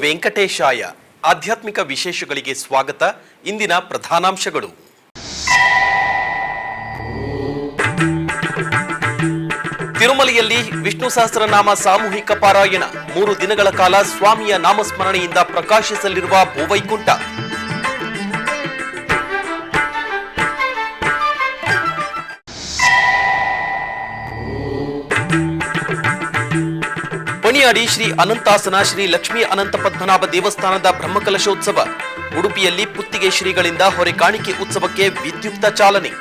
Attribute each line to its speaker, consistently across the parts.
Speaker 1: ವೆಂಕಟೇಶಾಯ ಆಧ್ಯಾತ್ಮಿಕ ವಿಶೇಷಗಳಿಗೆ ಸ್ವಾಗತ. ಇಂದಿನ ಪ್ರಧಾನಾಂಶಗಳು. ತಿರುಮಲೆಯಲ್ಲಿ ವಿಷ್ಣು ಸಹಸ್ರನಾಮ ಸಾಮೂಹಿಕ ಪಾರಾಯಣ. 3 ದಿನಗಳ ಕಾಲ ಸ್ವಾಮಿಯ ನಾಮಸ್ಮರಣೆಯಿಂದ ಪ್ರಕಾಶಿಸಲಿರುವ ಭೂವೈಕುಂಠ. ಪಣಿಯಾಡಿ ಶ್ರೀ ಅನಂತಾಸನ ಶ್ರೀ ಲಕ್ಷ್ಮೀ ಅನಂತ ಪದ್ಮನಾಭ ದೇವಸ್ಥಾನದ ಬ್ರಹ್ಮಕಲಶೋತ್ಸವ. ಉಡುಪಿಯಲ್ಲಿ ಪುತ್ತಿಗೆ ಶ್ರೀಗಳಿಂದ ಹೊರೆ ಕಾಣಿಕೆ ಉತ್ಸವಕ್ಕೆ ವಿದ್ಯುಕ್ತ ಚಾಲನೆ.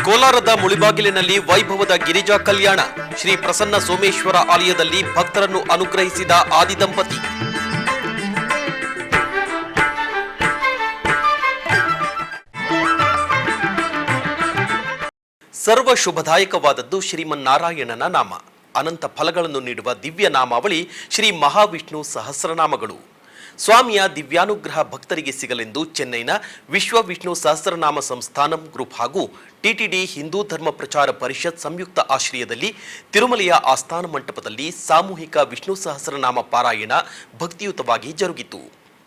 Speaker 1: ಕೋಲಾರದ ಮುಳಿಬಾಗಿಲಿನಲ್ಲಿ ವೈಭವದ ಗಿರಿಜಾ ಕಲ್ಯಾಣ. ಶ್ರೀ ಪ್ರಸನ್ನ ಸೋಮೇಶ್ವರ ಆಲಯದಲ್ಲಿ ಭಕ್ತರನ್ನು ಅನುಗ್ರಹಿಸಿದ ಆದಿದಂಪತಿ. ಸರ್ವ ಶುಭದಾಯಕವಾದದ್ದು ಶ್ರೀಮನ್ನಾರಾಯಣನ ನಾಮ. ಅನಂತ ಫಲಗಳನ್ನು ನೀಡುವ ದಿವ್ಯ ನಾಮಾವಳಿ ಶ್ರೀ ಮಹಾವಿಷ್ಣು ಸಹಸ್ರನಾಮಗಳು. ಸ್ವಾಮಿಯ ದಿವ್ಯಾನುಗ್ರಹ ಭಕ್ತರಿಗೆ ಸಿಗಲೆಂದು ಚೆನ್ನೈನ ವಿಶ್ವ ವಿಷ್ಣು ಸಹಸ್ರನಾಮ ಸಂಸ್ಥಾನಂ ಗ್ರೂಪ್ ಹಾಗೂ ಟಿಟಿಡಿ ಹಿಂದೂ ಧರ್ಮ ಪ್ರಚಾರ ಪರಿಷತ್ ಸಂಯುಕ್ತ ಆಶ್ರಯದಲ್ಲಿ ತಿರುಮಲೆಯ ಆಸ್ಥಾನ ಮಂಟಪದಲ್ಲಿ ಸಾಮೂಹಿಕ ವಿಷ್ಣು ಸಹಸ್ರನಾಮ ಪಾರಾಯಣ ಭಕ್ತಿಯುತವಾಗಿ ಜರುಗಿತು.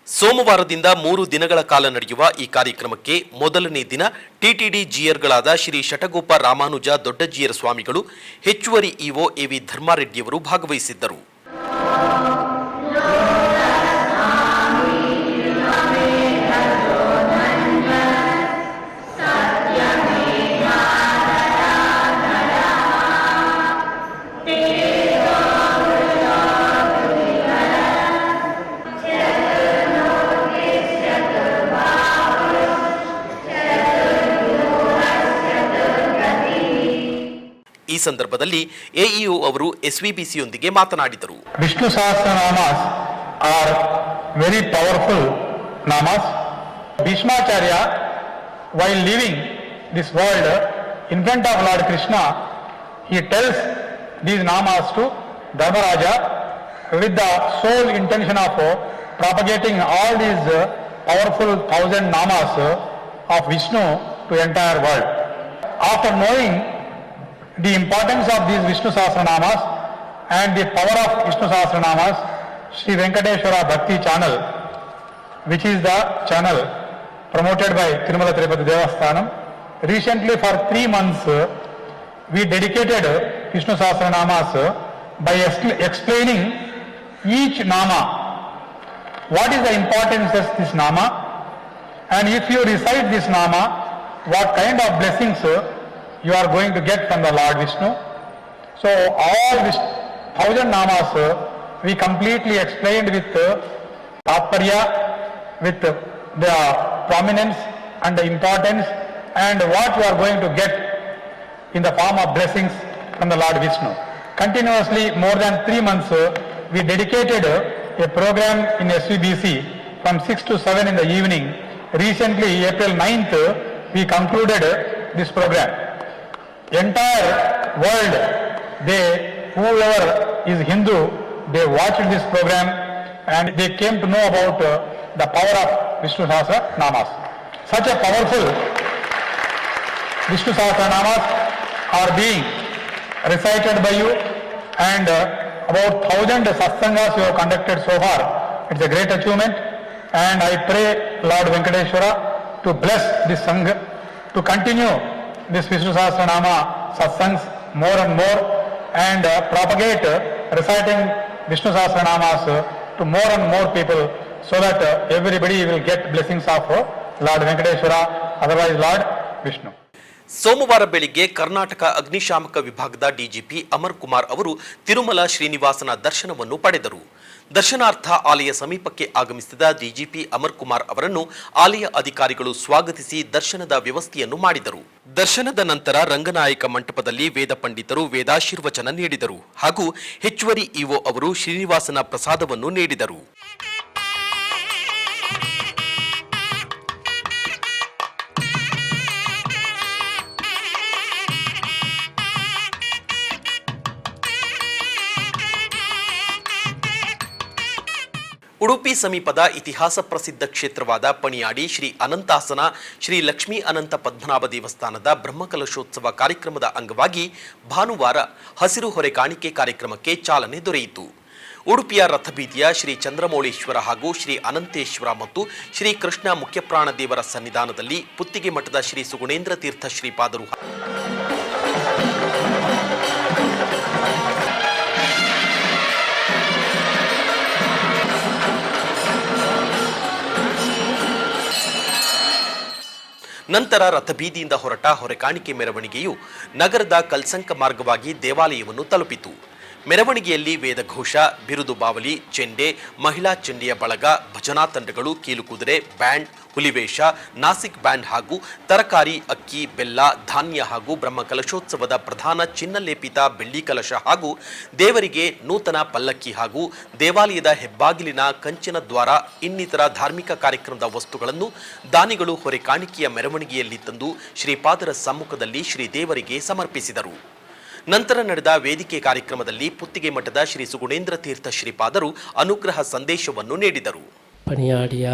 Speaker 1: ಸೋಮವಾರದಿಂದ 3 ದಿನಗಳ ಕಾಲ ನಡೆಯುವ ಈ ಕಾರ್ಯಕ್ರಮಕ್ಕೆ ಮೊದಲನೇ ದಿನ ಟಿಟಿಡಿ ಜಿಯರ್ಗಳಾದ ಶ್ರೀ ಶಟಗೋಪ ರಾಮಾನುಜ ದೊಡ್ಡಜಿಯರ ಸ್ವಾಮಿಗಳು, ಹೆಚ್ಚುವರಿ ಇಒ ಎವಿ ಧರ್ಮಾರೆಡ್ಡಿಯವರು ಭಾಗವಹಿಸಿದ್ದರು. ಈ ಸಂದರ್ಭದಲ್ಲಿ ಎಇಒ ಅವರು ಎಸ್ವಿಬಿಸಿಯೊಂದಿಗೆ ಮಾತನಾಡಿದರು.
Speaker 2: Vishnu Sahasranamas are very powerful namas. Bhishmacharya while leaving this world in front of Lord Krishna, he tells these namas to Dharmaraja with the sole intention of propagating all these powerful 1000 namas of Vishnu to entire world. After knowing the importance of these Vishnu Sahasranamas and the power of Vishnu Sahasranamas, Sri Venkateshwara Bhakti channel, which is the channel promoted by Tirumala Tirupati Devasthanam, recently for 3 months we dedicated Vishnu Sahasranamas by explaining each nama, what is the importance of this nama, and if you recite this nama, what kind of blessings you are going to get from the Lord Vishnu. So all this 1000 namas we completely explained with Tatparya, with the prominence and the importance and what you are going to get in the form of blessings from the Lord Vishnu. Continuously more than 3 months we dedicated a program in SVBC from 6 to 7 in the evening. Recently April 9th we concluded this program. Entire world, whoever is Hindu, they watched this program and they came to know about the power of Vishnu Sahasra Namas. Such a powerful Vishnu Sahasra Namas are being recited by you, and about 1000 satsangas you have conducted so far. It's a great achievement, and I pray Lord Venkateshwara to bless this Sangha, to continue this Vishnu Sahasranama satsangs more and more and propagate reciting Vishnu Sahasranamas to more and more people so that everybody will get blessings of Lord Venkateshwara, otherwise Lord Vishnu.
Speaker 1: ಸೋಮವಾರ ಬೆಳಿಗ್ಗೆ ಕರ್ನಾಟಕ ಅಗ್ನಿಶಾಮಕ ವಿಭಾಗದ DGP Amar Kumar ಅವರು ತಿರುಮಲ ಶ್ರೀನಿವಾಸನ ದರ್ಶನವನ್ನು ಪಡೆದರು. ದರ್ಶನಾರ್ಥ ಆಲಯ ಸಮೀಪಕ್ಕೆ ಆಗಮಿಸಿದ ಡಿಜಿಪಿ ಅಮರ್ ಕುಮಾರ್ ಅವರನ್ನು ಆಲಯ ಅಧಿಕಾರಿಗಳು ಸ್ವಾಗತಿಸಿ ದರ್ಶನದ ವ್ಯವಸ್ಥೆಯನ್ನು ಮಾಡಿದರು. ದರ್ಶನದ ನಂತರ ರಂಗನಾಯಕ ಮಂಟಪದಲ್ಲಿ ವೇದ ಪಂಡಿತರು ವೇದಾಶೀರ್ವಚನ ನೀಡಿದರು ಹಾಗೂ ಹೆಚ್ಚುವರಿ ಇಒ ಅವರು ಶ್ರೀನಿವಾಸನ ಪ್ರಸಾದವನ್ನು ನೀಡಿದರು. ಉಡುಪಿ ಸಮೀಪದ ಇತಿಹಾಸ ಪ್ರಸಿದ್ಧ ಕ್ಷೇತ್ರವಾದ ಪಣಿಯಾಡಿ ಶ್ರೀ ಅನಂತಾಸನ ಶ್ರೀ ಲಕ್ಷ್ಮೀ ಅನಂತ ಪದ್ಮನಾಭ ದೇವಸ್ಥಾನದ ಬ್ರಹ್ಮಕಲಶೋತ್ಸವ ಕಾರ್ಯಕ್ರಮದ ಅಂಗವಾಗಿ ಭಾನುವಾರ ಹಸಿರು ಹೊರೆ ಕಾಣಿಕೆ ಕಾರ್ಯಕ್ರಮಕ್ಕೆ ಚಾಲನೆ ದೊರೆಯಿತು. ಉಡುಪಿಯ ರಥಬೀದಿಯ ಶ್ರೀ ಚಂದ್ರಮೌಳೇಶ್ವರ ಹಾಗೂ ಶ್ರೀ ಅನಂತೇಶ್ವರ ಮತ್ತು ಶ್ರೀ ಕೃಷ್ಣ ಮುಖ್ಯಪ್ರಾಣ ದೇವರ ಸನ್ನಿಧಾನದಲ್ಲಿ ಪುತ್ತಿಗೆ ಮಠದ ಶ್ರೀ ಸುಗುಣೇಂದ್ರ ತೀರ್ಥ ಶ್ರೀಪಾದರು ನಂತರ ರಥಬೀದಿಯಿಂದ ಹೊರಟ ಹೊರೆಕಾಣಿಕೆ ಮೆರವಣಿಗೆಯು ನಗರದ ಕಲ್ಸಂಕ ಮಾರ್ಗವಾಗಿ ದೇವಾಲಯವನ್ನು ತಲುಪಿತು. ಮೆರವಣಿಗೆಯಲ್ಲಿ ವೇದಘೋಷ, ಬಿರುದು ಬಾವಲಿ, ಚೆಂಡೆ, ಮಹಿಳಾ ಚೆಂಡೆಯ ಬಳಗ, ಭಜನಾ ತಂಡಗಳು, ಕೀಲುಕುದುರೆ, ಬ್ಯಾಂಡ್, ಹುಲಿವೇಷ, ನಾಸಿಕ್ ಬ್ಯಾಂಡ್ ಹಾಗೂ ತರಕಾರಿ, ಅಕ್ಕಿ, ಬೆಲ್ಲ, ಧಾನ್ಯ ಹಾಗೂ ಬ್ರಹ್ಮಕಲಶೋತ್ಸವದ ಪ್ರಧಾನ ಚಿನ್ನಲೇಪಿತ ಬೆಳ್ಳಿ ಕಲಶ ಹಾಗೂ ದೇವರಿಗೆ ನೂತನ ಪಲ್ಲಕ್ಕಿ ಹಾಗೂ ದೇವಾಲಯದ ಹೆಬ್ಬಾಗಿಲಿನ ಕಂಚಿನ ದ್ವಾರ ಇನ್ನಿತರ ಧಾರ್ಮಿಕ ಕಾರ್ಯಕ್ರಮದ ವಸ್ತುಗಳನ್ನು ದಾನಿಗಳು ಹೊರೆ ಕಾಣಿಕೆಯ ಮೆರವಣಿಗೆಯಲ್ಲಿ ತಂದು ಶ್ರೀಪಾದರ ಸಮ್ಮುಖದಲ್ಲಿ ಶ್ರೀದೇವರಿಗೆ ಸಮರ್ಪಿಸಿದರು. ನಂತರ ನಡೆದ ವೇದಿಕೆ ಕಾರ್ಯಕ್ರಮದಲ್ಲಿ ಪುತ್ತಿಗೆ ಮಠದ ಶ್ರೀ ಸುಗುಣೇಂದ್ರ ತೀರ್ಥ ಶ್ರೀಪಾದರು ಅನುಗ್ರಹ ಸಂದೇಶವನ್ನು ನೀಡಿದರು.
Speaker 3: ಪಣಿಯಾಡಿಯ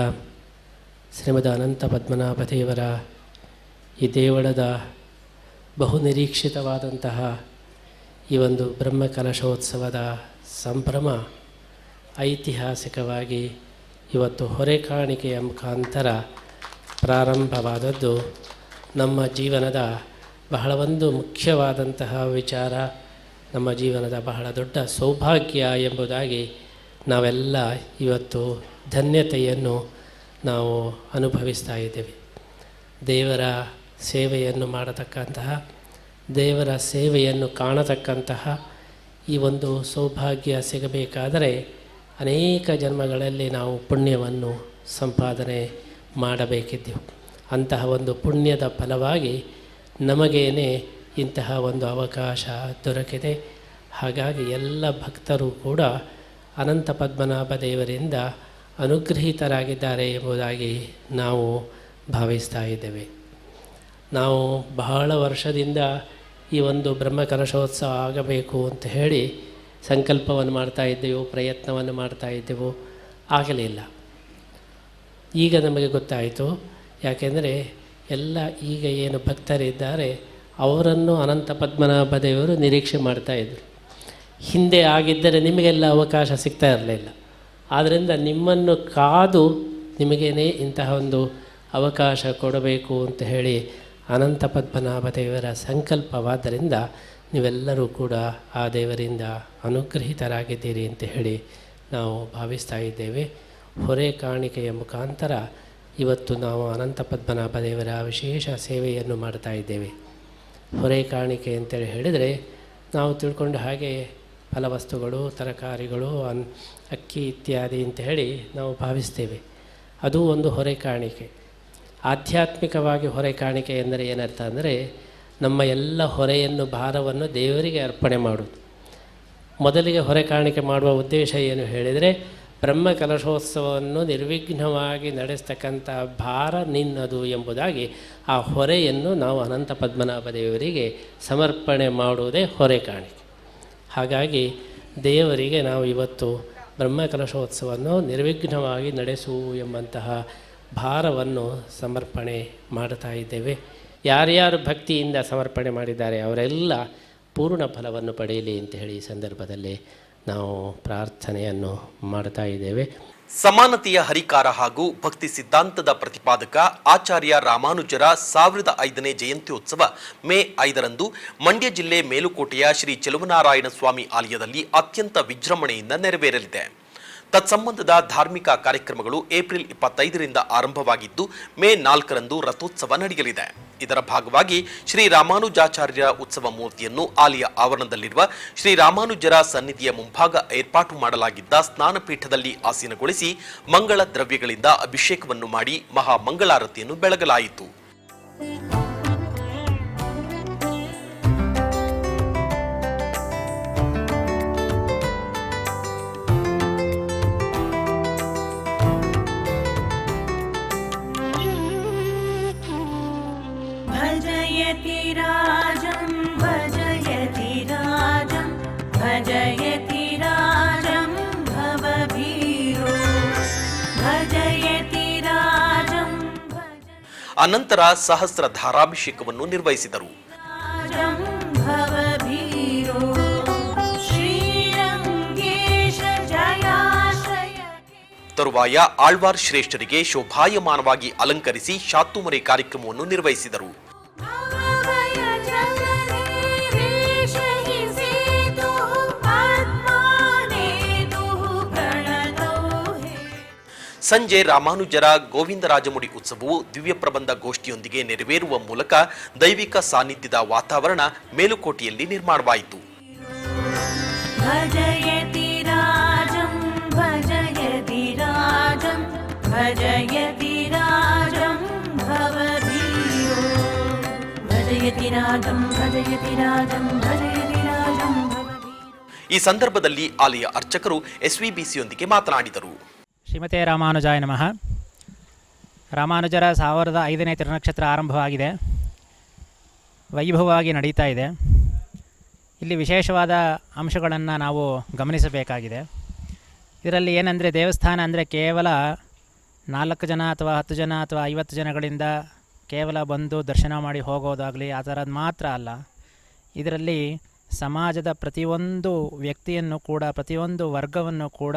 Speaker 3: ಶ್ರೀಮದ್ ಅನಂತ ಪದ್ಮನಾಭ ದೇವರ ಈ ದೇವಳದ ಬಹುನಿರೀಕ್ಷಿತವಾದಂತಹ ಈ ಒಂದು ಬ್ರಹ್ಮಕಲಶೋತ್ಸವದ ಸಂಭ್ರಮ ಐತಿಹಾಸಿಕವಾಗಿ ಇವತ್ತು ಹೊರೆ ಕಾಣಿಕೆಯ ಮುಖಾಂತರ ಪ್ರಾರಂಭವಾದದ್ದು ನಮ್ಮ ಜೀವನದ ಬಹಳ ಒಂದು ಮುಖ್ಯವಾದಂತಹ ವಿಚಾರ, ನಮ್ಮ ಜೀವನದ ಬಹಳ ದೊಡ್ಡ ಸೌಭಾಗ್ಯ ಎಂಬುದಾಗಿ ನಾವೆಲ್ಲ ಇವತ್ತು ಧನ್ಯತೆಯನ್ನು ನಾವು ಅನುಭವಿಸ್ತಾ ಇದ್ದೇವೆ. ದೇವರ ಸೇವೆಯನ್ನು ಮಾಡತಕ್ಕಂತಹ, ದೇವರ ಸೇವೆಯನ್ನು ಕಾಣತಕ್ಕಂತಹ ಈ ಒಂದು ಸೌಭಾಗ್ಯ ಸಿಗಬೇಕಾದರೆ ಅನೇಕ ಜನ್ಮಗಳಲ್ಲಿ ನಾವು ಪುಣ್ಯವನ್ನು ಸಂಪಾದನೆ ಮಾಡಬೇಕಿದ್ದೆವು. ಅಂತಹ ಒಂದು ಪುಣ್ಯದ ಫಲವಾಗಿ ನಮಗೇನೆ ಇಂತಹ ಒಂದು ಅವಕಾಶ ದೊರಕಿದೆ. ಹಾಗಾಗಿ ಎಲ್ಲ ಭಕ್ತರು ಕೂಡ ಅನಂತ ಪದ್ಮನಾಭ ದೇವರಿಂದ ಅನುಗ್ರಹಿತರಾಗಿದ್ದಾರೆ ಎಂಬುದಾಗಿ ನಾವು ಭಾವಿಸ್ತಾ ಇದ್ದೇವೆ. ನಾವು ಬಹಳ ವರ್ಷದಿಂದ ಈ ಒಂದು ಬ್ರಹ್ಮಕಲಶೋತ್ಸವ ಆಗಬೇಕು ಅಂತ ಹೇಳಿ ಸಂಕಲ್ಪವನ್ನು ಮಾಡ್ತಾ ಇದ್ದೆವು, ಪ್ರಯತ್ನವನ್ನು ಮಾಡ್ತಾ ಇದ್ದೆವು, ಆಗಲಿಲ್ಲ. ಈಗ ನಮಗೆ ಗೊತ್ತಾಯಿತು. ಯಾಕೆಂದರೆ ಎಲ್ಲ ಈಗ ಏನು ಭಕ್ತರಿದ್ದಾರೆ ಅವರನ್ನು ಅನಂತ ಪದ್ಮನಾಭ ದೇವರು ನಿರೀಕ್ಷೆ ಮಾಡ್ತಾಯಿದ್ರು. ಹಿಂದೆ ಆಗಿದ್ದರೆ ನಿಮಗೆಲ್ಲ ಅವಕಾಶ ಸಿಗ್ತಾ ಇರಲಿಲ್ಲ. ಆದ್ದರಿಂದ ನಿಮ್ಮನ್ನು ಕಾದು ನಿಮಗೇನೆ ಇಂತಹ ಒಂದು ಅವಕಾಶ ಕೊಡಬೇಕು ಅಂತ ಹೇಳಿ ಅನಂತ ಪದ್ಮನಾಭ ದೇವರ ಸಂಕಲ್ಪವಾದ್ದರಿಂದ ನೀವೆಲ್ಲರೂ ಕೂಡ ಆ ದೇವರಿಂದ ಅನುಗ್ರಹಿತರಾಗಿದ್ದೀರಿ ಅಂತ ಹೇಳಿ ನಾವು ಭಾವಿಸ್ತಾ ಇದ್ದೇವೆ. ಹೊರೆ ಕಾಣಿಕೆಯ ಮುಖಾಂತರ ಇವತ್ತು ನಾವು ಅನಂತ ಪದ್ಮನಾಭ ದೇವರ ವಿಶೇಷ ಸೇವೆಯನ್ನು ಮಾಡ್ತಾ ಇದ್ದೇವೆ. ಹೊರೆ ಕಾಣಿಕೆ ಅಂತೇಳಿ ಹೇಳಿದರೆ ನಾವು ತಿಳ್ಕೊಂಡು ಹಾಗೆ ಫಲವಸ್ತುಗಳು, ತರಕಾರಿಗಳು, ಅಕ್ಕಿ ಇತ್ಯಾದಿ ಅಂತ ಹೇಳಿ ನಾವು ಭಾವಿಸ್ತೇವೆ. ಅದು ಒಂದು ಹೊರೆ ಕಾಣಿಕೆ. ಆಧ್ಯಾತ್ಮಿಕವಾಗಿ ಹೊರೆ ಕಾಣಿಕೆ ಎಂದರೆ ಏನರ್ಥ ಅಂದರೆ ನಮ್ಮ ಎಲ್ಲ ಹೊರೆಯನ್ನು, ಭಾರವನ್ನು ದೇವರಿಗೆ ಅರ್ಪಣೆ ಮಾಡುವುದು. ಮೊದಲಿಗೆ ಹೊರೆ ಕಾಣಿಕೆ ಮಾಡುವ ಉದ್ದೇಶ ಏನು ಹೇಳಿದರೆ ಬ್ರಹ್ಮಕಲಶೋತ್ಸವವನ್ನು ನಿರ್ವಿಘ್ನವಾಗಿ ನಡೆಸ್ತಕ್ಕಂಥ ಭಾರ ನಿನ್ನದು ಎಂಬುದಾಗಿ ಆ ಹೊರೆಯನ್ನು ನಾವು ಅನಂತ ಪದ್ಮನಾಭ ದೇವರಿಗೆ ಸಮರ್ಪಣೆ ಮಾಡುವುದೇ ಹೊರೆ ಕಾಣಿಕೆ. ಹಾಗಾಗಿ ದೇವರಿಗೆ ನಾವು ಇವತ್ತು ಬ್ರಹ್ಮಕಲಶೋತ್ಸವವನ್ನು ನಿರ್ವಿಘ್ನವಾಗಿ ನಡೆಸು ಎಂಬಂತಹ ಭಾರವನ್ನು ಸಮರ್ಪಣೆ ಮಾಡ್ತಾ ಇದ್ದೇವೆ. ಯಾರ್ಯಾರು ಭಕ್ತಿಯಿಂದ ಸಮರ್ಪಣೆ ಮಾಡಿದ್ದಾರೆ ಅವರೆಲ್ಲ ಪೂರ್ಣ ಫಲವನ್ನು ಪಡೆಯಲಿ ಅಂತ ಹೇಳಿ ಈ ಸಂದರ್ಭದಲ್ಲಿ ನಾವು ಪ್ರಾರ್ಥನೆಯನ್ನು ಮಾಡ್ತಾ ಇದ್ದೇವೆ.
Speaker 1: ಸಮಾನತೆಯ ಹರಿಕಾರ ಹಾಗೂ ಭಕ್ತಿ ಸಿದ್ಧಾಂತದ ಪ್ರತಿಪಾದಕ ಆಚಾರ್ಯ ರಾಮಾನುಜರ 1005ನೇ ಜಯಂತ್ಯೋತ್ಸವ ಮೇ 5ರಂದು ಮಂಡ್ಯ ಜಿಲ್ಲೆ ಮೇಲುಕೋಟೆಯ ಶ್ರೀ ಚೆಲುವನಾರಾಯಣ ಸ್ವಾಮಿ ಆಲಯದಲ್ಲಿ ಅತ್ಯಂತ ವಿಜೃಂಭಣೆಯಿಂದ ನೆರವೇರಲಿದೆ. ತತ್ಸಂಬಂಧದ ಧಾರ್ಮಿಕ ಕಾರ್ಯಕ್ರಮಗಳು ಏಪ್ರಿಲ್ 25ರಿಂದ ಆರಂಭವಾಗಿದ್ದು ಮೇ 4ರಂದು ರಥೋತ್ಸವ ನಡೆಯಲಿದೆ. ಇದರ ಭಾಗವಾಗಿ ಶ್ರೀ ರಾಮಾನುಜಾಚಾರ್ಯ ಉತ್ಸವ ಮೂರ್ತಿಯನ್ನು ಆಲಯ ಆವರಣದಲ್ಲಿರುವ ಶ್ರೀ ರಾಮಾನುಜರ ಸನ್ನಿಧಿಯ ಮುಂಭಾಗ ಏರ್ಪಾಟು ಮಾಡಲಾಗಿದ್ದ ಸ್ನಾನಪೀಠದಲ್ಲಿ ಆಸೀನಗೊಳಿಸಿ ಮಂಗಳ ದ್ರವ್ಯಗಳಿಂದ ಅಭಿಷೇಕವನ್ನು ಮಾಡಿ ಮಹಾ ಮಂಗಳಾರತಿಯನ್ನು ಬೆಳಗಲಾಯಿತು.
Speaker 4: भजयति राजं भजयति राजं भजयति राजं भवभीरो
Speaker 1: ಅನಂತರ ಸಹಸ್ರ ಧಾರಾಭಿಷೇಕವನ್ನು ನಿರ್ವಹಿಸಿದರು.
Speaker 4: राजं भवभीरो श्रीरङ्गेश जयाश्रय
Speaker 1: ತರುವಾಯ ಆಳ್ವಾರ್ ಶ್ರೇಷ್ಠರಿಗೆ ಶೋಭಾಯಮಾನವಾಗಿ ಅಲಂಕರಿಸಿ ಶಾತುಮರೆ ಕಾರ್ಯಕ್ರಮವನ್ನು ನಿರ್ವಹಿಸಿದರು.
Speaker 4: भवभय जगदीश हि सेतुः पद्मानेतुः प्रणतौ हे
Speaker 1: ಸಂಜೆ ರಾಮಾನುಜರ ಗೋವಿಂದರಾಜಮುಡಿ ಉತ್ಸವವು ದಿವ್ಯ ಪ್ರಬಂಧ ಗೋಷ್ಠಿಯೊಂದಿಗೆ ನೆರವೇರುವ ಮೂಲಕ ದೈವಿಕ ಸಾನ್ನಿಧ್ಯದ ವಾತಾವರಣ ಮೇಲುಕೋಟೆಯಲ್ಲಿ ನಿರ್ಮಾಣವಾಯಿತು.
Speaker 4: भजयति राजं भजयति राजं भजयति राजं भवभीरो भजयति राजं भजयति राजं भजयति राजं भवभीरो.
Speaker 1: ಈ ಸಂದರ್ಭದಲ್ಲಿ ಆಲಯ ಅರ್ಚಕರು ಎಸ್ವಿಬಿಸಿಯೊಂದಿಗೆ ಮಾತನಾಡಿದರು.
Speaker 5: ಶ್ರೀಮತೆ ರಾಮಾನುಜಾಯ ನಮಃ. ರಾಮಾನುಜರ 1005ನೇ ತಿರುನಕ್ಷತ್ರ ಆರಂಭವಾಗಿದೆ, ವೈಭವವಾಗಿ ನಡೀತಾ ಇದೆ. ಇಲ್ಲಿ ವಿಶೇಷವಾದ ಅಂಶಗಳನ್ನು ನಾವು ಗಮನಿಸಬೇಕಾಗಿದೆ. ಇದರಲ್ಲಿ ಏನಂದರೆ, ದೇವಸ್ಥಾನ ಅಂದರೆ ಕೇವಲ 4 ಜನ ಅಥವಾ 10 ಜನ ಅಥವಾ 50 ಜನಗಳಿಂದ ಕೇವಲ ಬಂದು ದರ್ಶನ ಮಾಡಿ ಹೋಗೋದಾಗಲಿ ಆ ಥರದ್ದು ಮಾತ್ರ ಅಲ್ಲ. ಇದರಲ್ಲಿ ಸಮಾಜದ ಪ್ರತಿಯೊಂದು ವ್ಯಕ್ತಿಯನ್ನು ಕೂಡ, ಪ್ರತಿಯೊಂದು ವರ್ಗವನ್ನು ಕೂಡ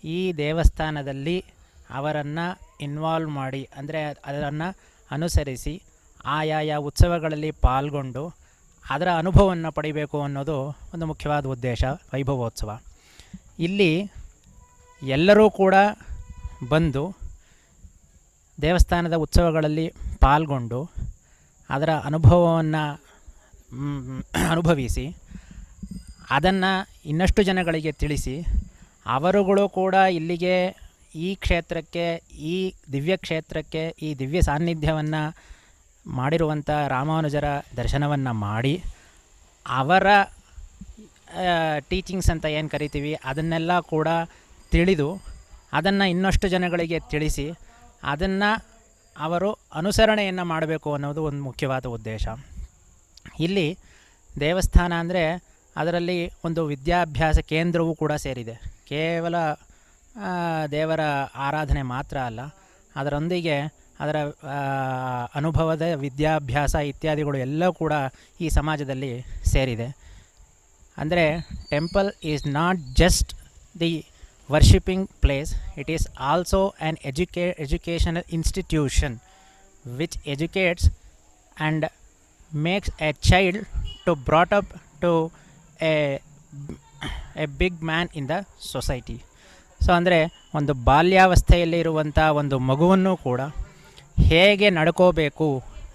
Speaker 5: ಈ ದೇವಸ್ಥಾನದಲ್ಲಿ ಅವರನ್ನು ಇನ್ವಾಲ್ವ್ ಮಾಡಿ, ಅಂದರೆ ಅದನ್ನು ಅನುಸರಿಸಿ ಆಯಾಯ ಉತ್ಸವಗಳಲ್ಲಿ ಪಾಲ್ಗೊಂಡು ಅದರ ಅನುಭವವನ್ನು ಪಡಿಬೇಕು ಅನ್ನೋದು ಒಂದು ಮುಖ್ಯವಾದ ಉದ್ದೇಶ ವೈಭವೋತ್ಸವ. ಇಲ್ಲಿ ಎಲ್ಲರೂ ಕೂಡ ಬಂದು ದೇವಸ್ಥಾನದ ಉತ್ಸವಗಳಲ್ಲಿ ಪಾಲ್ಗೊಂಡು ಅದರ ಅನುಭವವನ್ನು ಅನುಭವಿಸಿ ಅದನ್ನು ಇನ್ನಷ್ಟು ಜನಗಳಿಗೆ ತಿಳಿಸಿ ಅವರುಗಳು ಕೂಡ ಇಲ್ಲಿಗೆ ಈ ಕ್ಷೇತ್ರಕ್ಕೆ, ಈ ದಿವ್ಯ ಕ್ಷೇತ್ರಕ್ಕೆ, ಈ ದಿವ್ಯ ಸಾನ್ನಿಧ್ಯವನ್ನು ಮಾಡಿರುವಂಥ ರಾಮಾನುಜರ ದರ್ಶನವನ್ನು ಮಾಡಿ ಅವರ ಟೀಚಿಂಗ್ಸ್ ಅಂತ ಏನು ಕರಿತೀವಿ ಅದನ್ನೆಲ್ಲ ಕೂಡ ತಿಳಿದು ಅದನ್ನು ಇನ್ನಷ್ಟು ಜನಗಳಿಗೆ ತಿಳಿಸಿ ಅದನ್ನು ಅವರು ಅನುಸರಣೆಯನ್ನು ಮಾಡಬೇಕು ಅನ್ನೋದು ಒಂದು ಮುಖ್ಯವಾದ ಉದ್ದೇಶ. ಇಲ್ಲಿ ದೇವಸ್ಥಾನ ಅಂದರೆ ಅದರಲ್ಲಿ ಒಂದು ವಿದ್ಯಾಭ್ಯಾಸ ಕೇಂದ್ರವೂ ಕೂಡ ಸೇರಿದೆ. ಕೇವಲ ದೇವರ ಆರಾಧನೆ ಮಾತ್ರ ಅಲ್ಲ, ಅದರೊಂದಿಗೆ ಅದರ ಅನುಭವದ ವಿದ್ಯಾಭ್ಯಾಸ ಇತ್ಯಾದಿಗಳು ಎಲ್ಲ ಕೂಡ ಈ ಸಮಾಜದಲ್ಲಿ ಸೇರಿದೆ. ಅಂದರೆ temple is not just the worshipping place, it is also an educational institution which educates and makes a child to brought up to a big man in the society. So ಅಂದರೆ ಒಂದು ಬಾಲ್ಯಾವಸ್ಥೆಯಲ್ಲಿ ಇರುವಂಥ ಒಂದು ಮಗುವನ್ನು ಕೂಡ ಹೇಗೆ ನಡ್ಕೋಬೇಕು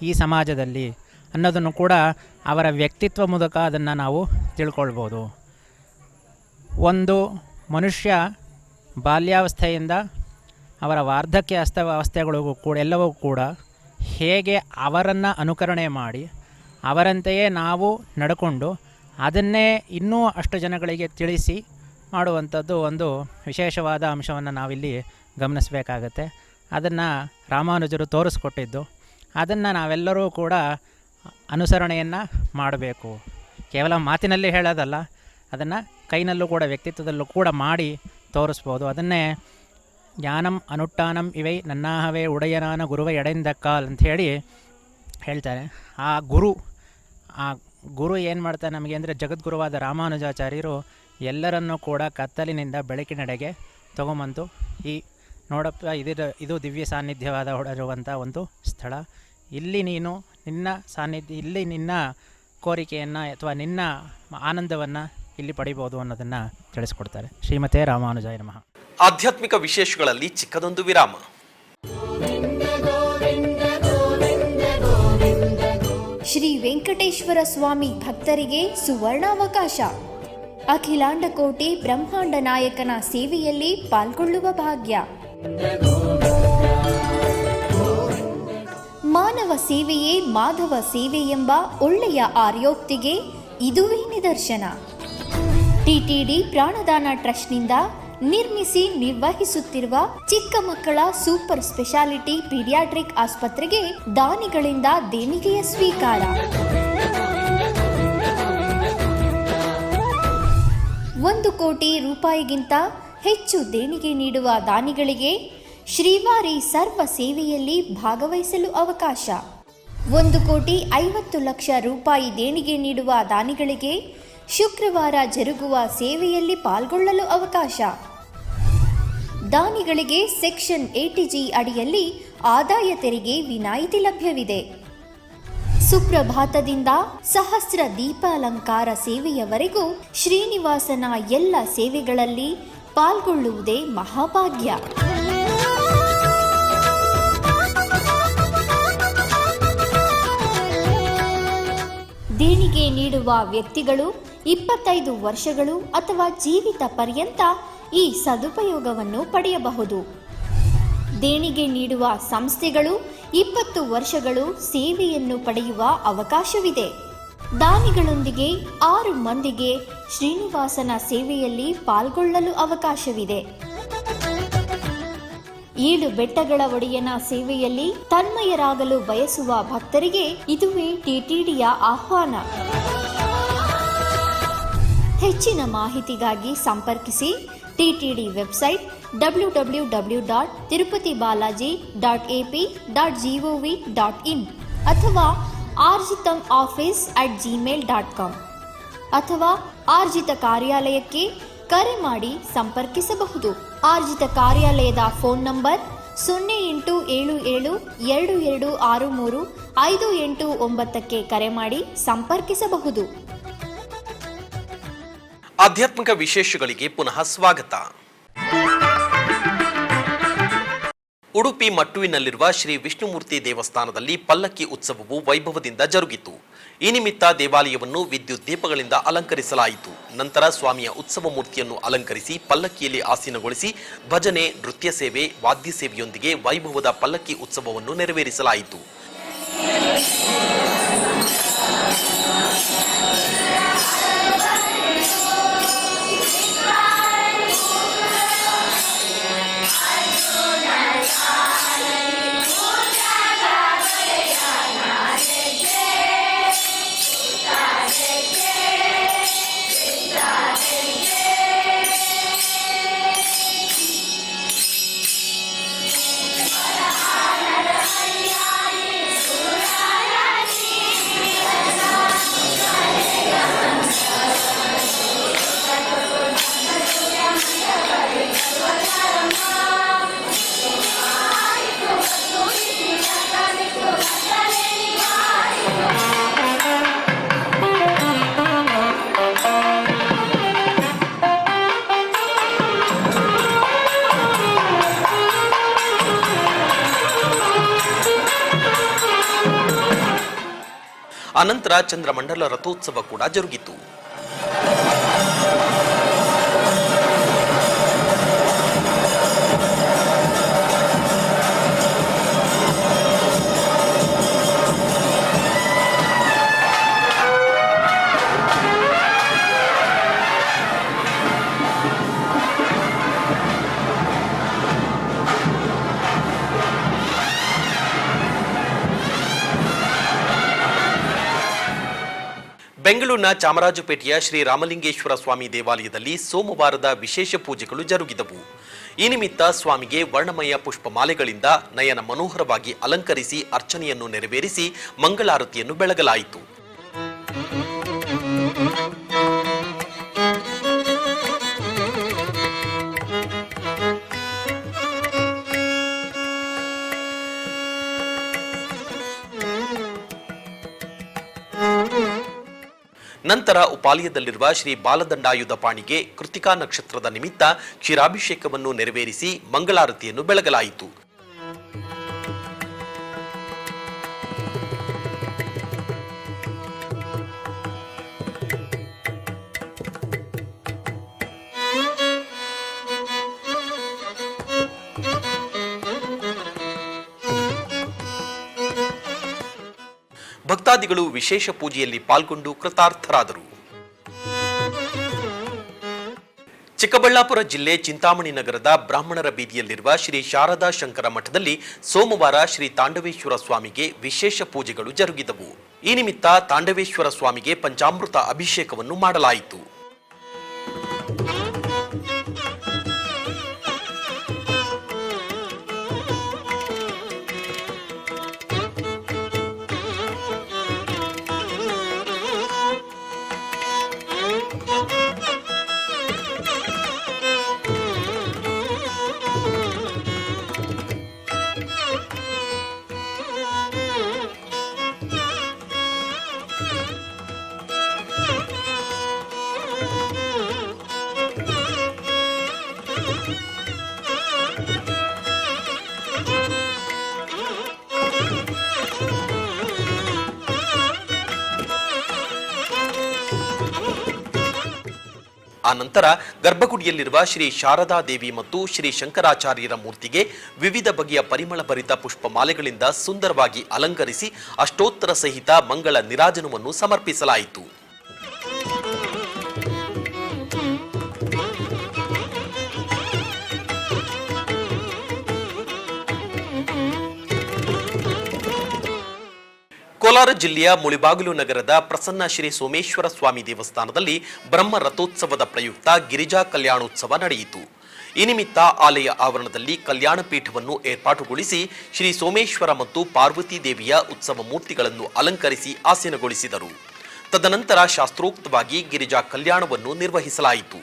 Speaker 5: ಈ ಸಮಾಜದಲ್ಲಿ ಅನ್ನೋದನ್ನು ಕೂಡ ಅವರ ವ್ಯಕ್ತಿತ್ವ ಮೂಲಕ ಅದನ್ನು ನಾವು ತಿಳ್ಕೊಳ್ಬೋದು. ಒಂದು ಮನುಷ್ಯ ಬಾಲ್ಯಾವಸ್ಥೆಯಿಂದ ಅವರ ವಾರ್ಧಕ್ಯ ಅವಸ್ಥೆಗಳಿಗೂ ಕೂಡ ಎಲ್ಲವೂ ಕೂಡ ಹೇಗೆ ಅವರನ್ನು ಅನುಕರಣೆ ಮಾಡಿ ಅವರಂತೆಯೇ ನಾವು ನಡ್ಕೊಂಡು ಅದನ್ನೇ ಇನ್ನೂ ಅಷ್ಟು ಜನಗಳಿಗೆ ತಿಳಿಸಿ ಮಾಡುವಂಥದ್ದು ಒಂದು ವಿಶೇಷವಾದ ಅಂಶವನ್ನು ನಾವಿಲ್ಲಿ ಗಮನಿಸಬೇಕಾಗತ್ತೆ. ಅದನ್ನು ರಾಮಾನುಜರು ತೋರಿಸ್ಕೊಟ್ಟಿದ್ದು, ಅದನ್ನು ನಾವೆಲ್ಲರೂ ಕೂಡ ಅನುಸರಣೆಯನ್ನು ಮಾಡಬೇಕು. ಕೇವಲ ಮಾತಿನಲ್ಲಿ ಹೇಳೋದಲ್ಲ, ಅದನ್ನು ಕೈನಲ್ಲೂ ಕೂಡ ವ್ಯಕ್ತಿತ್ವದಲ್ಲೂ ಕೂಡ ಮಾಡಿ ತೋರಿಸ್ಬೋದು. ಅದನ್ನೇ ಜ್ಞಾನಂ ಅನುಷ್ಠಾನಂ ಇವೈ ನನ್ನಾಹವೇ ಉಡಯನಾನ ಗುರುವ ಎಡೆಂದಕ್ಕಾಲ್ ಅಂಥೇಳಿ ಹೇಳ್ತಾರೆ. ಆ ಗುರು ಏನು ಮಾಡ್ತಾರೆ ನಮಗೆ ಅಂದರೆ, ಜಗದ್ಗುರುವಾದ ರಾಮಾನುಜಾಚಾರ್ಯರು ಎಲ್ಲರನ್ನೂ ಕೂಡ ಕತ್ತಲಿನಿಂದ ಬೆಳಕಿನೆಡೆಗೆ ತೊಗೊಂಬಂದು ಈ ನೋಡಪ್ಪ ಇದು ದಿವ್ಯ ಸಾನ್ನಿಧ್ಯವಾದ ಹೊಡೆರುವಂಥ ಒಂದು ಸ್ಥಳ. ಇಲ್ಲಿ ನೀನು ನಿನ್ನ ಸಾನ್ನಿಧ್ಯ, ಇಲ್ಲಿ ನಿನ್ನ ಕೋರಿಕೆಯನ್ನು ಅಥವಾ ನಿನ್ನ ಆನಂದವನ್ನು ಇಲ್ಲಿ ಪಡಿಬೋದು ಅನ್ನೋದನ್ನು ತಿಳಿಸ್ಕೊಡ್ತಾರೆ. ಶ್ರೀಮತೆ ರಾಮಾನುಜಾಯ ನಮಃ.
Speaker 1: ಆಧ್ಯಾತ್ಮಿಕ ವಿಶೇಷಗಳಲ್ಲಿ ಚಿಕ್ಕದೊಂದು ವಿರಾಮ.
Speaker 6: ಶ್ರೀ ವೆಂಕಟೇಶ್ವರ ಸ್ವಾಮಿ ಭಕ್ತರಿಗೆ ಸುವರ್ಣಾವಕಾಶ. ಅಖಿಲಾಂಡ ಕೋಟಿ ಬ್ರಹ್ಮಾಂಡ ನಾಯಕನ ಸೇವೆಯಲ್ಲಿ ಪಾಲ್ಗೊಳ್ಳುವ ಭಾಗ್ಯ. ಮಾನವ ಸೇವೆಯೇ ಮಾಧವ ಸೇವೆ ಎಂಬ ಒಳ್ಳೆಯ ಆರ್ಯೋಕ್ತಿಗೆ ಇದುವೇ ನಿದರ್ಶನ. ಟಿಟಿಡಿ ಪ್ರಾಣದಾನ ಟ್ರಸ್ಟ್ನಿಂದ ನಿರ್ಮಿಸಿ ನಿರ್ವಹಿಸುತ್ತಿರುವ ಚಿಕ್ಕ ಮಕ್ಕಳ ಸೂಪರ್ ಸ್ಪೆಷಾಲಿಟಿ ಪೀಡಿಯಾಟ್ರಿಕ್ ಆಸ್ಪತ್ರೆಗೆ ದಾನಿಗಳಿಂದ ದೇಣಿಗೆಯ ಸ್ವೀಕಾರ. 1 ಕೋಟಿ ರೂಪಾಯಿಗಿಂತ ಹೆಚ್ಚು ದೇಣಿಗೆ ನೀಡುವ ದಾನಿಗಳಿಗೆ ಶ್ರೀವಾರಿ ಸರ್ವ ಸೇವೆಯಲ್ಲಿ ಭಾಗವಹಿಸಲು ಅವಕಾಶ. 1,50,00,000 ರೂಪಾಯಿ ದೇಣಿಗೆ ನೀಡುವ ದಾನಿಗಳಿಗೆ ಶುಕ್ರವಾರ ಜರುಗುವ ಸೇವೆಯಲ್ಲಿ ಪಾಲ್ಗೊಳ್ಳಲು ಅವಕಾಶ. ದಾನಿಗಳಿಗೆ ಸೆಕ್ಷನ್ 80G ಅಡಿಯಲ್ಲಿ ಆದಾಯ ತೆರಿಗೆ ವಿನಾಯಿತಿ ಲಭ್ಯವಿದೆ. ಸುಪ್ರಭಾತದಿಂದ ಸಹಸ್ರ ದೀಪಾಲಂಕಾರ ಸೇವೆಯವರೆಗೂ ಶ್ರೀನಿವಾಸನ ಎಲ್ಲ ಸೇವೆಗಳಲ್ಲಿ ಪಾಲ್ಗೊಳ್ಳುವುದೇ ಮಹಾಭಾಗ್ಯ. ದೇಣಿಗೆ ನೀಡುವ ವ್ಯಕ್ತಿಗಳು 25 ವರ್ಷಗಳು ಅಥವಾ ಜೀವಿತ ಪರ್ಯಂತ ಈ ಸದುಪಯೋಗವನ್ನು ಪಡೆಯಬಹುದು. ದೇಣಿಗೆ ನೀಡುವ ಸಂಸ್ಥೆಗಳು 20 ವರ್ಷಗಳು ಸೇವೆಯನ್ನು ಪಡೆಯುವ ಅವಕಾಶವಿದೆ. ದಾನಿಗಳೊಂದಿಗೆ 6 ಮಂದಿಗೆ ಶ್ರೀನಿವಾಸನ ಸೇವೆಯಲ್ಲಿ ಪಾಲ್ಗೊಳ್ಳಲು ಅವಕಾಶವಿದೆ. 7 ಬೆಟ್ಟಗಳ ಒಡೆಯನ ಸೇವೆಯಲ್ಲಿ ತನ್ಮಯರಾಗಲು ಬಯಸುವ ಭಕ್ತರಿಗೆ ಇದುವೇ ಟಿಟಿಡಿಯ ಆಹ್ವಾನ. ಹೆಚ್ಚಿನ ಮಾಹಿತಿಗಾಗಿ ಸಂಪರ್ಕಿಸಿ ಟಿಟಿಡಿ ವೆಬ್ಸೈಟ್ www.tirupatibalaji.ap.gov.in ಅಥವಾ arjitamoffice@gmail.com ಅಥವಾ ಆರ್ಜಿತ ಕಾರ್ಯಾಲಯಕ್ಕೆ ಕರೆ ಮಾಡಿ ಸಂಪರ್ಕಿಸಬಹುದು. ಆರ್ಜಿತ ಕಾರ್ಯಾಲಯದ ಫೋನ್ ನಂಬರ್ 087722635889 ಕರೆ ಮಾಡಿ ಸಂಪರ್ಕಿಸಬಹುದು.
Speaker 1: ಆಧ್ಯಾತ್ಮಿಕ ವಿಶೇಷಗಳಿಗೆ ಪುನಃ ಸ್ವಾಗತ. ಉಡುಪಿ ಮಟ್ಟುವಿನಲ್ಲಿರುವ ಶ್ರೀ ವಿಷ್ಣುಮೂರ್ತಿ ದೇವಸ್ಥಾನದಲ್ಲಿ ಪಲ್ಲಕ್ಕಿ ಉತ್ಸವವು ವೈಭವದಿಂದ ಜರುಗಿತು. ಈ ನಿಮಿತ್ತ ದೇವಾಲಯವನ್ನು ವಿದ್ಯುತ್ ದೀಪಗಳಿಂದ ಅಲಂಕರಿಸಲಾಯಿತು. ನಂತರ ಸ್ವಾಮಿಯ ಉತ್ಸವ ಮೂರ್ತಿಯನ್ನು ಅಲಂಕರಿಸಿ ಪಲ್ಲಕ್ಕಿಯಲ್ಲಿ ಆಸೀನಗೊಳಿಸಿ ಭಜನೆ, ನೃತ್ಯ ಸೇವೆ, ವಾದ್ಯ ಸೇವೆಯೊಂದಿಗೆ ವೈಭವದ ಪಲ್ಲಕ್ಕಿ ಉತ್ಸವವನ್ನು ನೆರವೇರಿಸಲಾಯಿತು. ಅನಂತರ ಚಂದ್ರಮಂಡಲ ರಥೋತ್ಸವ ಕೂಡ ಜರುಗಿತು. ಬೆಂಗಳೂರಿನ ಚಾಮರಾಜಪೇಟೆಯ ಶ್ರೀ ರಾಮಲಿಂಗೇಶ್ವರ ಸ್ವಾಮಿ ದೇವಾಲಯದಲ್ಲಿ ಸೋಮವಾರದ ವಿಶೇಷ ಪೂಜೆಗಳು ಜರುಗಿದವು. ಈ ನಿಮಿತ್ತ ಸ್ವಾಮಿಗೆ ವರ್ಣಮಯ ಪುಷ್ಪಮಾಲೆಗಳಿಂದ ನಯನ ಮನೋಹರವಾಗಿ ಅಲಂಕರಿಸಿ ಅರ್ಚನೆಯನ್ನು ನೆರವೇರಿಸಿ ಮಂಗಳಾರತಿಯನ್ನು ಬೆಳಗಲಾಯಿತು. ನಂತರ ಉಪಾಲಯದಲ್ಲಿರುವ ಶ್ರೀ ಬಾಲದಂಡಾಯುಧಪಾಣಿಗೆ ಕೃತಿಕಾ ನಕ್ಷತ್ರದ ನಿಮಿತ್ತ ಕ್ಷೀರಾಭಿಷೇಕವನ್ನು ನೆರವೇರಿಸಿ ಮಂಗಳಾರತಿಯನ್ನು ಬೆಳಗಲಾಯಿತು. ಭಕ್ತಾದಿಗಳು ವಿಶೇಷ ಪೂಜೆಯಲ್ಲಿ ಪಾಲ್ಗೊಂಡು ಕೃತಾರ್ಥರಾದರು. ಚಿಕ್ಕಬಳ್ಳಾಪುರ ಜಿಲ್ಲೆ ಚಿಂತಾಮಣಿ ನಗರದ ಬ್ರಾಹ್ಮಣರ ಬೀದಿಯಲ್ಲಿರುವ ಶ್ರೀ ಶಾರದಾ ಶಂಕರ ಮಠದಲ್ಲಿ ಸೋಮವಾರ ಶ್ರೀ ತಾಂಡವೇಶ್ವರ ಸ್ವಾಮಿಗೆ ವಿಶೇಷ ಪೂಜೆಗಳು ಜರುಗಿದವು. ಈ ನಿಮಿತ್ತ ತಾಂಡವೇಶ್ವರ ಸ್ವಾಮಿಗೆ ಪಂಚಾಮೃತ ಅಭಿಷೇಕವನ್ನು ಮಾಡಲಾಯಿತು. ಆನಂತರ ಗರ್ಭಗುಡಿಯಲ್ಲಿರುವ ಶ್ರೀ ಶಾರದಾ ದೇವಿ ಮತ್ತು ಶ್ರೀ ಶಂಕರಾಚಾರ್ಯರ ಮೂರ್ತಿಗೆ ವಿವಿಧ ಬಗೆಯ ಪರಿಮಳ ಭರಿತ ಪುಷ್ಪಮಾಲೆಗಳಿಂದ ಸುಂದರವಾಗಿ ಅಲಂಕರಿಸಿ ಅಷ್ಟೋತ್ತರ ಸಹಿತ ಮಂಗಳ ನೀರಾಜನವನ್ನು ಸಮರ್ಪಿಸಲಾಯಿತು. ಕೋಲಾರ ಜಿಲ್ಲೆಯ ಮುಳಿಬಾಗಿಲು ನಗರದ ಪ್ರಸನ್ನ ಶ್ರೀ ಸೋಮೇಶ್ವರ ಸ್ವಾಮಿ ದೇವಸ್ಥಾನದಲ್ಲಿ ಬ್ರಹ್ಮ ರಥೋತ್ಸವದ ಪ್ರಯುಕ್ತ ಗಿರಿಜಾ ಕಲ್ಯಾಣೋತ್ಸವ ನಡೆಯಿತು. ಈ ನಿಮಿತ್ತ ಆಲಯ ಆವರಣದಲ್ಲಿ ಕಲ್ಯಾಣ ಪೀಠವನ್ನು ಏರ್ಪಾಟುಗೊಳಿಸಿ ಶ್ರೀ ಸೋಮೇಶ್ವರ ಮತ್ತು ಪಾರ್ವತಿ ದೇವಿಯ ಉತ್ಸವ ಮೂರ್ತಿಗಳನ್ನು ಅಲಂಕರಿಸಿ ಆಸೀನಗೊಳಿಸಿದರು. ತದನಂತರ ಶಾಸ್ತ್ರೋಕ್ತವಾಗಿ ಗಿರಿಜಾ ಕಲ್ಯಾಣವನ್ನು ನಿರ್ವಹಿಸಲಾಯಿತು.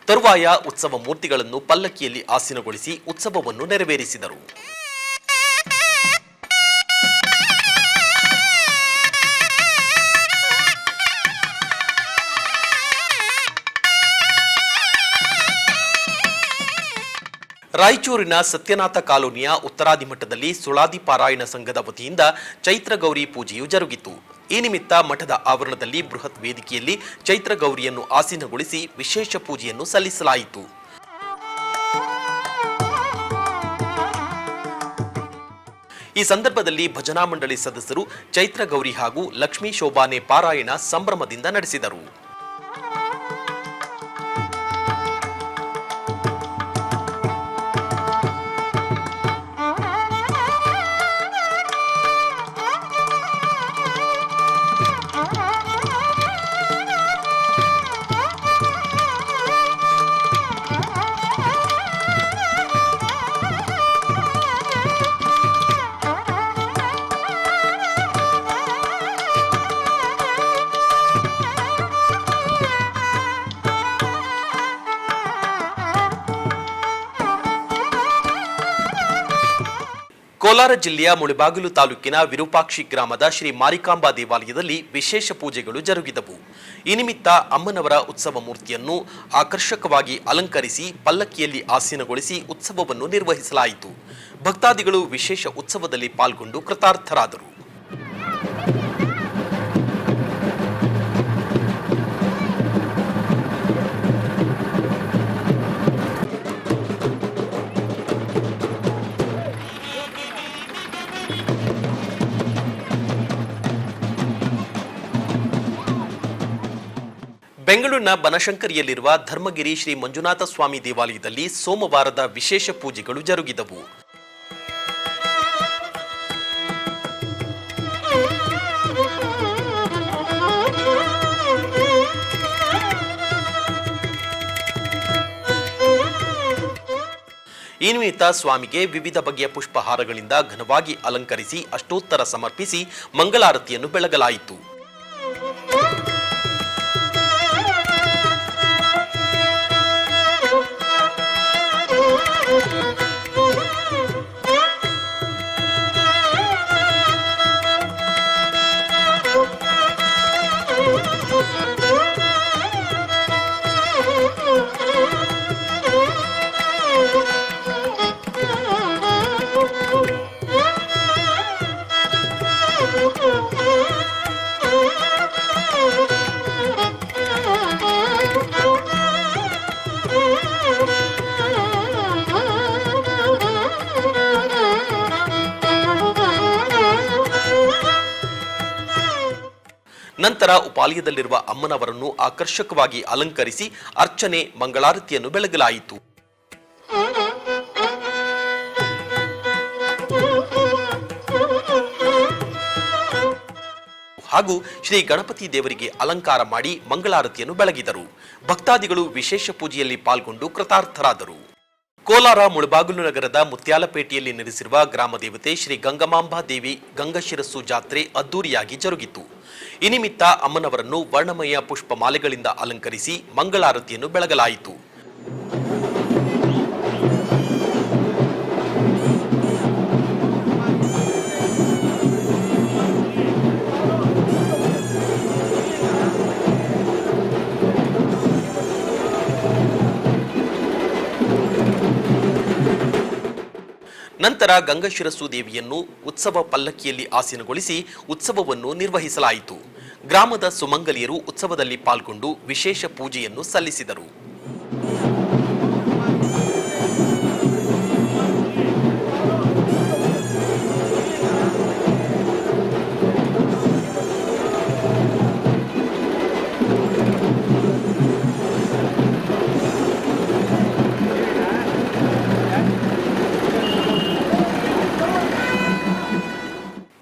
Speaker 1: ತರುವಾಯ ಉತ್ಸವ ಮೂರ್ತಿಗಳನ್ನು ಪಲ್ಲಕ್ಕಿಯಲ್ಲಿ ಆಸೀನಗೊಳಿಸಿ ಉತ್ಸವವನ್ನು ನೆರವೇರಿಸಿದರು. ರಾಯಚೂರಿನ ಸತ್ಯನಾಥ ಕಾಲೋನಿಯ ಉತ್ತರಾದಿ ಮಠದಲ್ಲಿ ಸುಳಾದಿ ಪಾರಾಯಣ ಸಂಘದ ವತಿಯಿಂದ ಚೈತ್ರ ಗೌರಿ ಪೂಜೆಯು ಜರುಗಿತು. ಈ ನಿಮಿತ್ತ ಮಠದ ಆವರಣದಲ್ಲಿ ಬೃಹತ್ ವೇದಿಕೆಯಲ್ಲಿ ಚೈತ್ರ ಗೌರಿಯನ್ನು ಆಸೀನಗೊಳಿಸಿ ವಿಶೇಷ ಪೂಜೆಯನ್ನು ಸಲ್ಲಿಸಲಾಯಿತು. ಈ ಸಂದರ್ಭದಲ್ಲಿ ಭಜನಾ ಮಂಡಳಿ ಸದಸ್ಯರು ಚೈತ್ರ ಗೌರಿ ಹಾಗೂ ಲಕ್ಷ್ಮೀ ಶೋಭಾನೆ ಪಾರಾಯಣ ಸಂಭ್ರಮದಿಂದ ನಡೆಸಿದರು. ಕೋಲಾರ ಜಿಲ್ಲೆಯ ಮುಳಬಾಗಿಲು ತಾಲೂಕಿನ ವಿರೂಪಾಕ್ಷಿ ಗ್ರಾಮದ ಶ್ರೀ ಮಾರಿಕಾಂಬಾ ದೇವಾಲಯದಲ್ಲಿ ವಿಶೇಷ ಪೂಜೆಗಳು ಜರುಗಿದವು. ಈ ನಿಮಿತ್ತ ಅಮ್ಮನವರ ಉತ್ಸವ ಮೂರ್ತಿಯನ್ನು ಆಕರ್ಷಕವಾಗಿ ಅಲಂಕರಿಸಿ ಪಲ್ಲಕ್ಕಿಯಲ್ಲಿ ಆಸೀನಗೊಳಿಸಿ ಉತ್ಸವವನ್ನು ನಿರ್ವಹಿಸಲಾಯಿತು. ಭಕ್ತಾದಿಗಳು ವಿಶೇಷ ಉತ್ಸವದಲ್ಲಿ ಪಾಲ್ಗೊಂಡು ಕೃತಾರ್ಥರಾದರು. ಬೆಂಗಳೂರಿನ ಬನಶಂಕರಿಯಲ್ಲಿರುವ ಧರ್ಮಗಿರಿ ಶ್ರೀ ಮಂಜುನಾಥ ಸ್ವಾಮಿ ದೇವಾಲಯದಲ್ಲಿ ಸೋಮವಾರದ ವಿಶೇಷ ಪೂಜೆಗಳು ಜರುಗಿದವು. ಈ ನಿಮಿತ್ತ ಸ್ವಾಮಿಗೆ ವಿವಿಧ ಬಗೆಯ ಪುಷ್ಪಹಾರಗಳಿಂದ ಘನವಾಗಿ ಅಲಂಕರಿಸಿ ಅಷ್ಟೋತ್ತರ ಸಮರ್ಪಿಸಿ ಮಂಗಳಾರತಿಯನ್ನು ಬೆಳಗಲಾಯಿತು. ನಂತರ ಉಪಾಲಯದಲ್ಲಿರುವ ಅಮ್ಮನವರನ್ನು ಆಕರ್ಷಕವಾಗಿ ಅಲಂಕರಿಸಿ ಅರ್ಚನೆ ಮಂಗಳಾರತಿಯನ್ನು ಬೆಳಗಲಾಯಿತು. ಹಾಗೂ ಶ್ರೀ ಗಣಪತಿ ದೇವರಿಗೆ ಅಲಂಕಾರ ಮಾಡಿ ಮಂಗಳಾರತಿಯನ್ನು ಬೆಳಗಿದರು. ಭಕ್ತಾದಿಗಳು ವಿಶೇಷ ಪೂಜೆಯಲ್ಲಿ ಪಾಲ್ಗೊಂಡು ಕೃತಾರ್ಥರಾದರು. ಕೋಲಾರ ಮುಳಬಾಗಿಲು ನಗರದ ಮುತ್ಯಾಲಪೇಟೆಯಲ್ಲಿ ನೆಲೆಸಿರುವ ಗ್ರಾಮ ದೇವತೆ ಶ್ರೀ ಗಂಗಮಾಂಬಾ ದೇವಿ ಗಂಗಶಿರಸ್ಸು ಜಾತ್ರೆ ಅದ್ದೂರಿಯಾಗಿ ಜರುಗಿತು. ಈ ನಿಮಿತ್ತ ಅಮ್ಮನವರನ್ನು ವರ್ಣಮಯ ಪುಷ್ಪ ಮಾಲೆಗಳಿಂದ ಅಲಂಕರಿಸಿ ಮಂಗಳಾರತಿಯನ್ನು ಬೆಳಗಲಾಯಿತು. ನಂತರ ಗಂಗಶಿರಸ್ಸು ದೇವಿಯನ್ನು ಉತ್ಸವ ಪಲ್ಲಕ್ಕಿಯಲ್ಲಿ ಆಸೀನಗೊಳಿಸಿ ಉತ್ಸವವನ್ನು ನಿರ್ವಹಿಸಲಾಯಿತು. ಗ್ರಾಮದ ಸುಮಂಗಲಿಯರು ಉತ್ಸವದಲ್ಲಿ ಪಾಲ್ಗೊಂಡು ವಿಶೇಷ ಪೂಜೆಯನ್ನು ಸಲ್ಲಿಸಿದರು.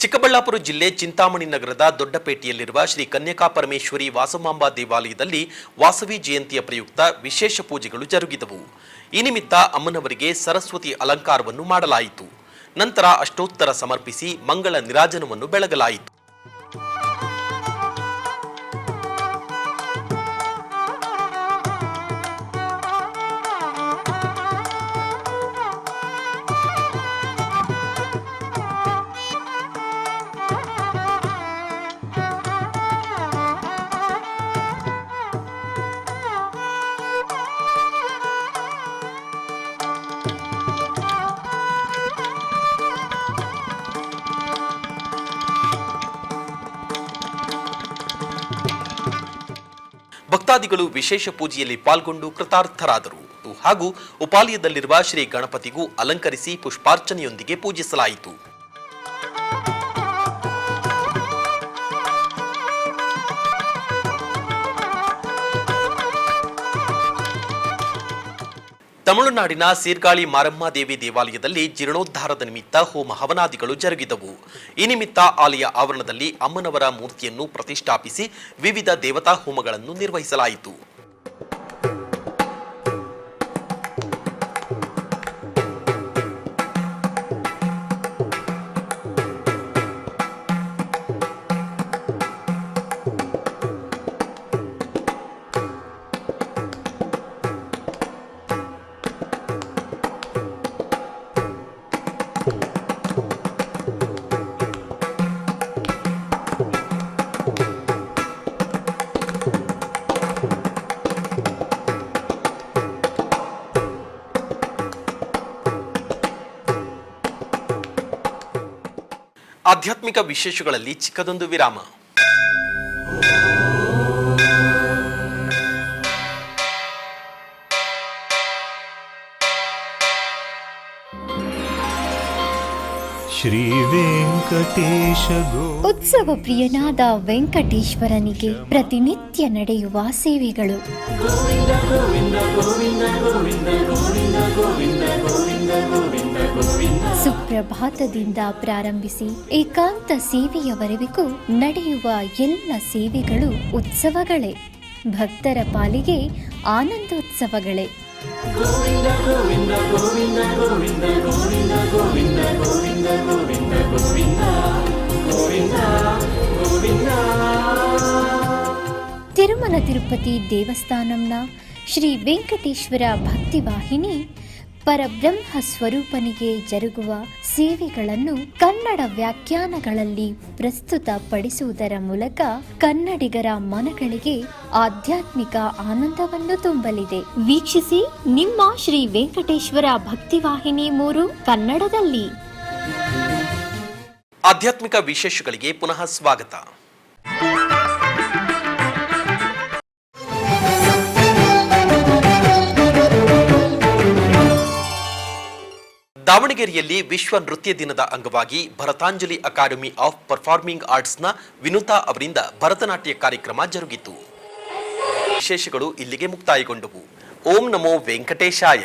Speaker 1: ಚಿಕ್ಕಬಳ್ಳಾಪುರ ಜಿಲ್ಲೆ ಚಿಂತಾಮಣಿ ನಗರದ ದೊಡ್ಡಪೇಟೆಯಲ್ಲಿರುವ ಶ್ರೀ ಕನ್ಯಕಾ ಪರಮೇಶ್ವರಿ ವಾಸಮಾಂಬಾ ದೇವಾಲಯದಲ್ಲಿ ವಾಸವಿ ಜಯಂತಿಯ ಪ್ರಯುಕ್ತ ವಿಶೇಷ ಪೂಜೆಗಳು ಜರುಗಿದವು. ಈ ನಿಮಿತ್ತ ಅಮ್ಮನವರಿಗೆ ಸರಸ್ವತಿ ಅಲಂಕಾರವನ್ನು ಮಾಡಲಾಯಿತು. ನಂತರ ಅಷ್ಟೋತ್ತರ ಸಮರ್ಪಿಸಿ ಮಂಗಳ ನೀರಾಜನವನ್ನು ಬೆಳಗಲಾಯಿತು. ಭಕ್ತಾದಿಗಳು ವಿಶೇಷ ಪೂಜೆಯಲ್ಲಿ ಪಾಲ್ಗೊಂಡು ಕೃತಾರ್ಥರಾದರು. ಹಾಗೂ ಉಪಾಲಯದಲ್ಲಿರುವ ಶ್ರೀ ಗಣಪತಿಗೂ ಅಲಂಕರಿಸಿ ಪುಷ್ಪಾರ್ಚನೆಯೊಂದಿಗೆ ಪೂಜಿಸಲಾಯಿತು. ತಮಿಳುನಾಡಿನ ಸೀರ್ಗಾಳಿ ಮಾರಮ್ಮ ದೇವಿ ದೇವಾಲಯದಲ್ಲಿ ಜೀರ್ಣೋದ್ಧಾರದ ನಿಮಿತ್ತ ಹೋಮ ಹವನಾದಿಗಳು ಜರುಗಿದವು. ಈ ನಿಮಿತ್ತ ಆಲಯ ಆವರಣದಲ್ಲಿ ಅಮ್ಮನವರ ಮೂರ್ತಿಯನ್ನು ಪ್ರತಿಷ್ಠಾಪಿಸಿ ವಿವಿಧ ದೇವತಾ ಹೋಮಗಳನ್ನು ನಿರ್ವಹಿಸಲಾಯಿತು. ಆಧ್ಯಾತ್ಮಿಕ ವಿಶೇಷಗಳಲ್ಲಿ ಚಿಕ್ಕದೊಂದು ವಿರಾಮ.
Speaker 7: ಶ್ರೀ ವೆಂಕಟೇಶ
Speaker 6: ಉತ್ಸವ ಪ್ರಿಯನಾದ ವೆಂಕಟೇಶ್ವರನಿಗೆ ಪ್ರತಿನಿತ್ಯ ನಡೆಯುವ ಸೇವೆಗಳು. ಸುಪ್ರಭಾತದಿಂದ ಪ್ರಾರಂಭಿಸಿ ಏಕಾಂತ ಸೇವೆಯವರೆಗೂ ನಡೆಯುವ ಎಲ್ಲ ಸೇವೆಗಳು ಉತ್ಸವಗಳೇ. ಭಕ್ತರ ಪಾಲಿಗೆ ಆನಂದೋತ್ಸವಗಳೇ. ತಿರುಮಲ ತಿರುಪತಿ ದೇವಸ್ಥಾನಂನ ಶ್ರೀ ವೆಂಕಟೇಶ್ವರ ಭಕ್ತಿವಾಹಿನಿ ಪರಬ್ರಹ್ಮ ಸ್ವರೂಪನಿಗೆ ಜರುಗುವ ಸೇವೆಗಳನ್ನು ಕನ್ನಡ ವ್ಯಾಖ್ಯಾನಗಳಲ್ಲಿ ಪ್ರಸ್ತುತಪಡಿಸುವುದರ ಮೂಲಕ ಕನ್ನಡಿಗರ ಮನಗಳಿಗೆ ಆಧ್ಯಾತ್ಮಿಕ ಆನಂದವನ್ನು ತುಂಬಲಿದೆ. ವೀಕ್ಷಿಸಿ ನಿಮ್ಮ ಶ್ರೀ ವೆಂಕಟೇಶ್ವರ ಭಕ್ತಿವಾಹಿನಿ 3 ಕನ್ನಡದಲ್ಲಿ.
Speaker 1: ಆಧ್ಯಾತ್ಮಿಕ ವಿಶೇಷಗಳಿಗೆ ಪುನಃ ಸ್ವಾಗತ. ದಾವಣಗೆರೆಯಲ್ಲಿ ವಿಶ್ವ ನೃತ್ಯ ದಿನದ ಅಂಗವಾಗಿ ಭರತಾಂಜಲಿ ಅಕಾಡೆಮಿ ಆಫ್ ಪರ್ಫಾರ್ಮಿಂಗ್ ಆರ್ಟ್ಸ್ನ ವಿನುತಾ ಅವರಿಂದ ಭರತನಾಟ್ಯ ಕಾರ್ಯಕ್ರಮ ಜರುಗಿತು. ವಿಶೇಷಗಳು ಇಲ್ಲಿಗೆ ಮುಕ್ತಾಯಗೊಂಡವು. ಓಂ ನಮೋ ವೆಂಕಟೇಶಾಯ.